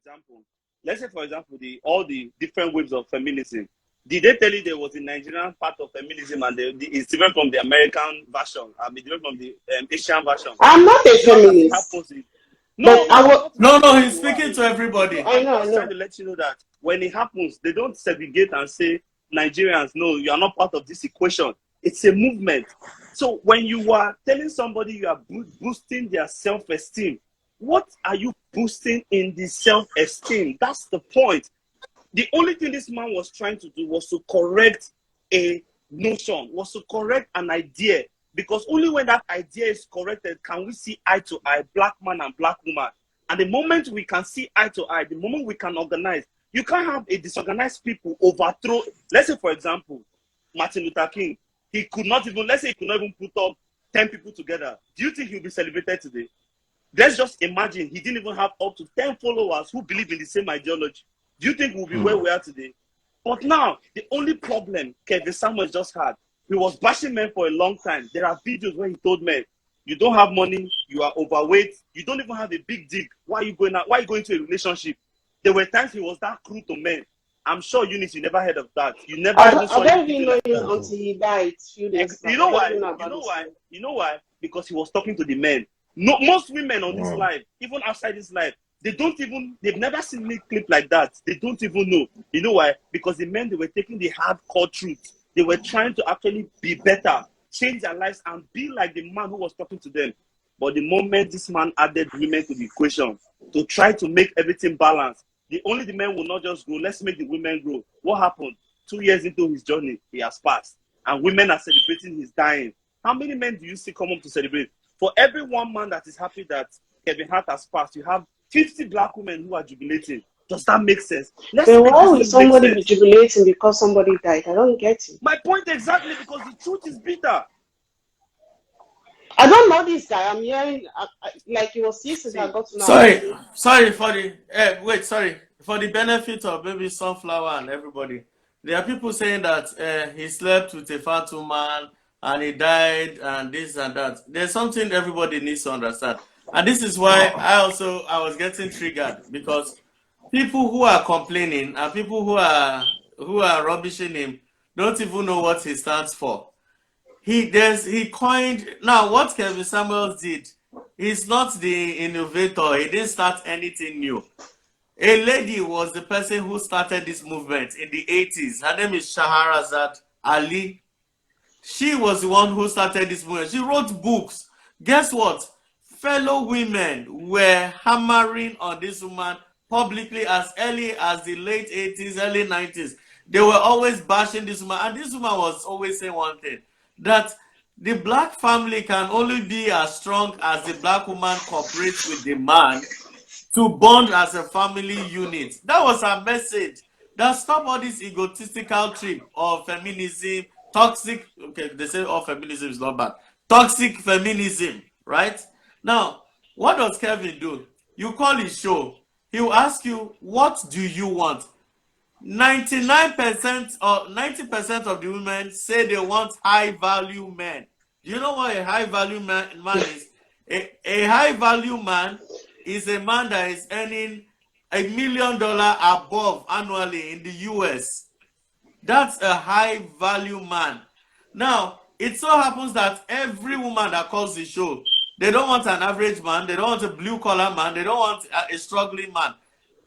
example, let's say, for example, all the different waves of feminism. Did they tell you there was a Nigerian part of feminism and it's different from the American version? I mean, different from the Asian version. I'm not a feminist. Happens, No, he's speaking to everybody. I'm just trying to let you know that when it happens, they don't segregate and say, Nigerians, no, you are not part of this equation. It's a movement. So when you are telling somebody you are boosting their self-esteem, what are you boosting in the self-esteem? That's the point. The only thing this man was trying to do was to correct a notion, was to correct an idea. Because only when that idea is corrected can we see eye to eye, black man and black woman. And the moment we can see eye to eye, the moment we can organize, you can't have a disorganized people overthrow. Let's say, for example, Martin Luther King, he could not even put up 10 people together. Do you think he'll be celebrated today? Let's just imagine he didn't even have up to 10 followers who believe in the same ideology. Do you think we'll be where we are today? But now, the only problem Kevin Samuel just had, he was bashing men for a long time. There are videos where he told men, you don't have money, you are overweight, you don't even have a big dick. Why are you going out? Why are you going to a relationship? There were times he was that cruel to men. I'm sure, Eunice, you never heard of that. You never I don't even know him until he died. You know why? You know why? Because he was talking to the men. No, most women on this life, even outside this life, they've never seen me clip like that. They don't even know. You know why? Because the men, they were taking the hardcore truth. They were trying to actually be better, change their lives, and be like the man who was talking to them. But the moment this man added women to the equation to try to make everything balanced, the men will not just grow. Let's make the women grow. What happened? 2 years into his journey, he has passed. And women are celebrating his dying. How many men do you see come up to celebrate? For every one man that is happy that Kevin Hart has passed, you have 50 black women who are jubilating. Does that make sense? Then why will somebody be jubilating because somebody died? I don't get it. My point exactly, because the truth is bitter. I don't know this guy. I'm hearing like it was yesterday. I got to know. Sorry for the for the benefit of maybe Sunflower and everybody. There are people saying that he slept with a fat woman and he died and this and that. There's something everybody needs to understand, and this is why I was getting triggered, because people who are complaining and people who are rubbishing him don't even know what he stands for. He coined, now what Kevin Samuels did, he's not the innovator. He didn't start anything new. A lady was the person who started this movement in the 80s. Her name is Shahrazad Ali. She was the one who started this movement. She wrote books. Guess what? Fellow women were hammering on this woman publicly as early as the late 80s, early 90s. They were always bashing this woman. And this woman was always saying one thing, that the black family can only be as strong as the black woman cooperates with the man to bond as a family unit. That was her message. That stop all this egotistical trip of feminism, toxic, okay, they say all feminism is not bad. Toxic feminism, right? Now, what does Kevin do? You call his show. He will ask you, what do you want? 99% or 90% of the women say they want high-value men. Do you know what a high-value man is? A high-value man is a man that is earning $1 million above annually in the US. That's a high-value man. Now, it so happens that every woman that calls the show, they don't want an average man, they don't want a blue-collar man, they don't want a struggling man.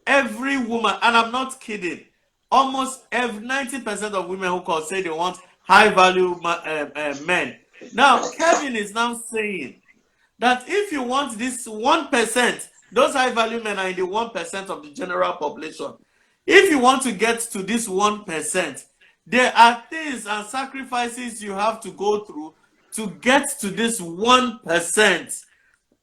Every woman, and I'm not kidding, almost 90% of women who call say they want high-value men. Now, Kevin is now saying that if you want this 1%, those high-value men are in the 1% of the general population. If you want to get to this 1%, there are things and sacrifices you have to go through to get to this 1%.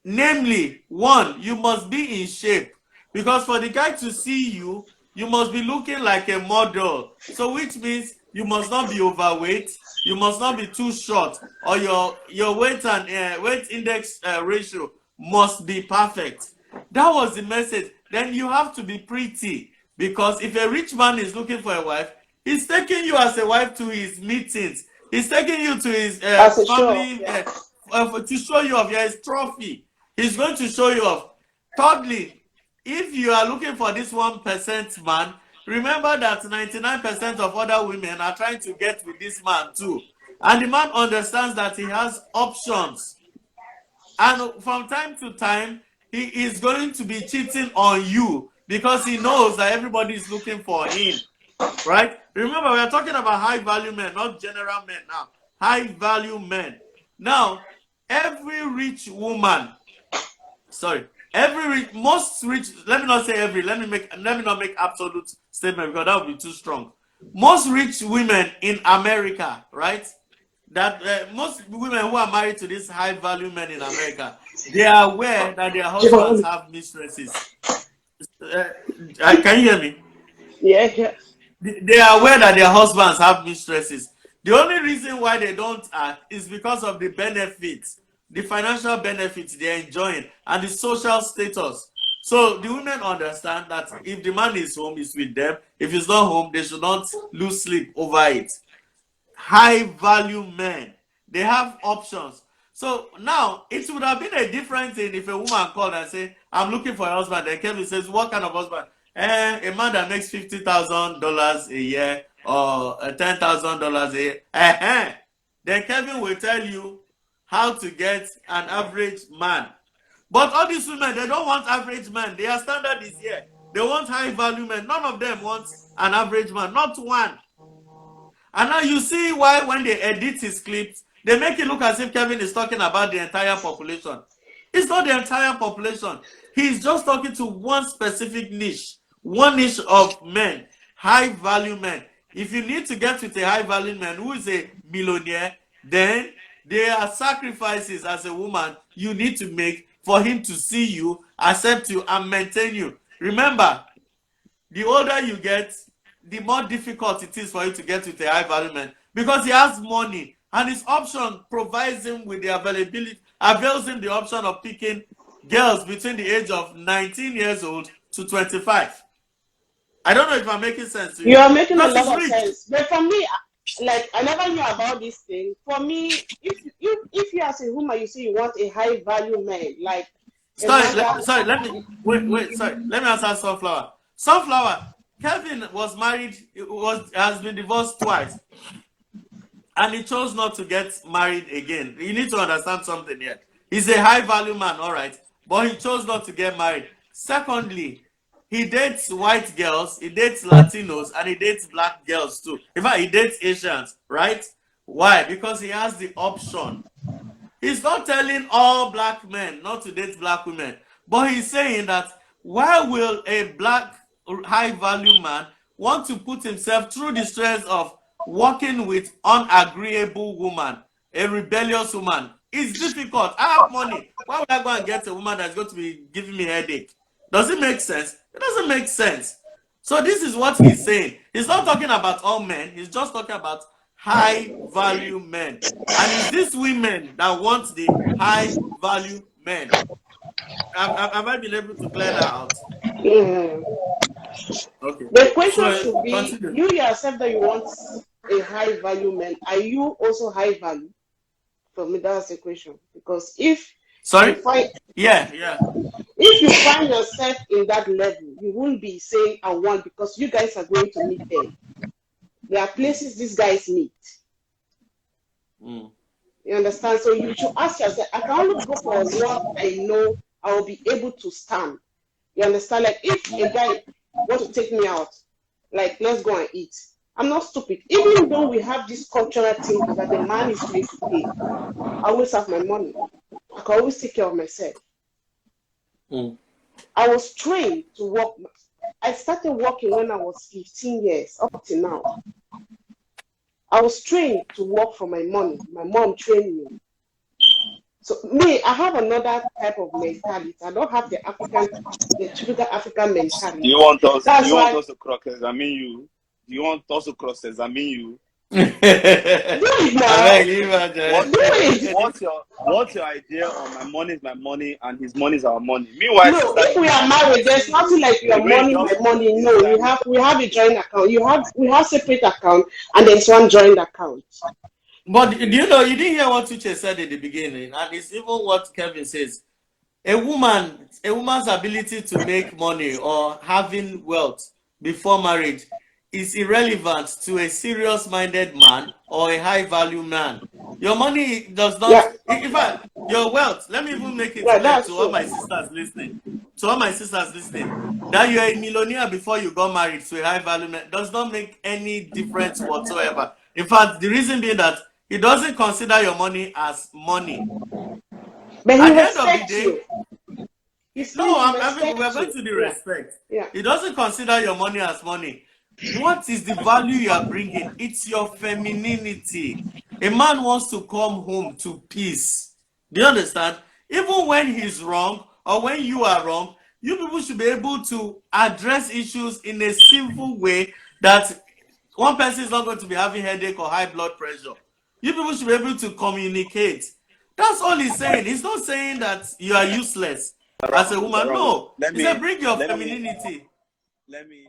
Namely, one, you must be in shape. Because for the guy to see you, you must be looking like a model. So which means you must not be overweight, you must not be too short, or your weight and weight index ratio must be perfect. That was the message. Then you have to be pretty, because if a rich man is looking for a wife, he's taking you as a wife to his meetings. He's taking you to his family to show you off. His trophy. He's going to show you off. Thirdly, if you are looking for this 1% man, remember that 99% of other women are trying to get with this man too. And the man understands that he has options. And from time to time, he is going to be cheating on you because he knows that everybody is looking for him. Right? Remember, we are talking about high value men, not general men now. High value men. Now, every rich woman, most rich, let me not say every, let me not make absolute statement because that would be too strong. Most rich women in America, right? That most women who are married to these high value men in America, they are aware that their husbands have mistresses. Can you hear me? Yeah. They are aware that their husbands have mistresses. The only reason why they don't act is because of the benefits, the financial benefits they're enjoying, and the social status. So the women understand that if the man is home, he's with them. If he's not home, they should not lose sleep over it. High value men, they have options. So now it would have been a different thing if a woman called and say, I'm looking for a husband. Then Kevin says, what kind of husband? A man that makes $50,000 a year or $10,000 a year. Then Kevin will tell you how to get an average man. But all these women, they don't want average men. Their standard is here. They want high value men. None of them wants an average man, not one. And now you see why when they edit his clips, they make it look as if Kevin is talking about the entire population. It's not the entire population. He's just talking to one specific niche, one niche of men, high value men. If you need to get with a high value man who is a millionaire, then there are sacrifices as a woman you need to make for him to see you, accept you, and maintain you. Remember, the older you get, the more difficult it is for you to get with a high value man because he has money and his option provides him with the availability, avails him the option of picking girls between the age of 19 years old to 25. I don't know if I'm making sense to you. You are making a lot of sense. But for me, like, I never knew about this thing. For me, if you as a woman, you say you want a high value man, like let me answer Sunflower. Sunflower, Kevin was married, has been divorced twice, and he chose not to get married again. You need to understand something here. He's a high value man, all right, but he chose not to get married. Secondly, he dates white girls, he dates Latinos, and he dates black girls too. In fact, he dates Asians, right? Why? Because he has the option. He's not telling all black men not to date black women, but he's saying that why will a black high value man want to put himself through the stress of working with unagreeable woman, a rebellious woman? It's difficult. I have money. Why would I go and get a woman that's going to be giving me a headache? Does it make sense? It doesn't make sense. So this is what he's saying. He's not talking about all men. He's just talking about high value men. And it's these women that want the high value men. Have I been able to clear that out? Okay. The question should be, continue. You yourself that you want a high value man, are you also high value? For me, that's the question. Because if if you find yourself in that level, you won't be saying I want, because you guys are going to meet them. There are places these guys meet. You understand? So you should ask yourself, I can only go for what I know I will be able to stand. You understand? Like, if a guy wants to take me out, like, let's go and eat. I'm not stupid. Even though we have this cultural thing that the man is going to pay, I always have my money. I can always take care of myself. I was trained to work. I started working when I was 15 years, up to now. I was trained to work for my money. My mom trained me. So me, I have another type of mentality. I don't have the typical African mentality. Do you want us to cross-examine you? Do you want us to cross-examine you? What's your idea on my money is my money and his money is our money? Meanwhile, no, if we are married, there's nothing like your money, my money. No, we have a joint account. We have separate account, and there's one joint account. But do you know, you didn't hear what Uche said in the beginning, and it's even what Kevin says. a woman's ability to make money or having wealth before marriage is irrelevant to a serious-minded man or a high-value man. Your money does not, Yeah, in fact, your wealth, let me even make it yeah, clear that's to all true. my sisters listening, that you're a millionaire before you got married to a high-value man does not make any difference whatsoever. In fact, the reason being that he doesn't consider your money as money. But he At the end of the respects day, you. He's no, saying he we're respects going you. to the Yeah, respect. yeah. He doesn't consider your money as money. What is the value you are bringing? It's your femininity. A man wants to come home to peace. Do you understand? Even when he's wrong or when you are wrong, you people should be able to address issues in a civil way that one person is not going to be having headache or high blood pressure. You people should be able to communicate. That's all he's saying. He's not saying that you are useless as a woman. Wrong. No. He said bring your Let me femininity. let me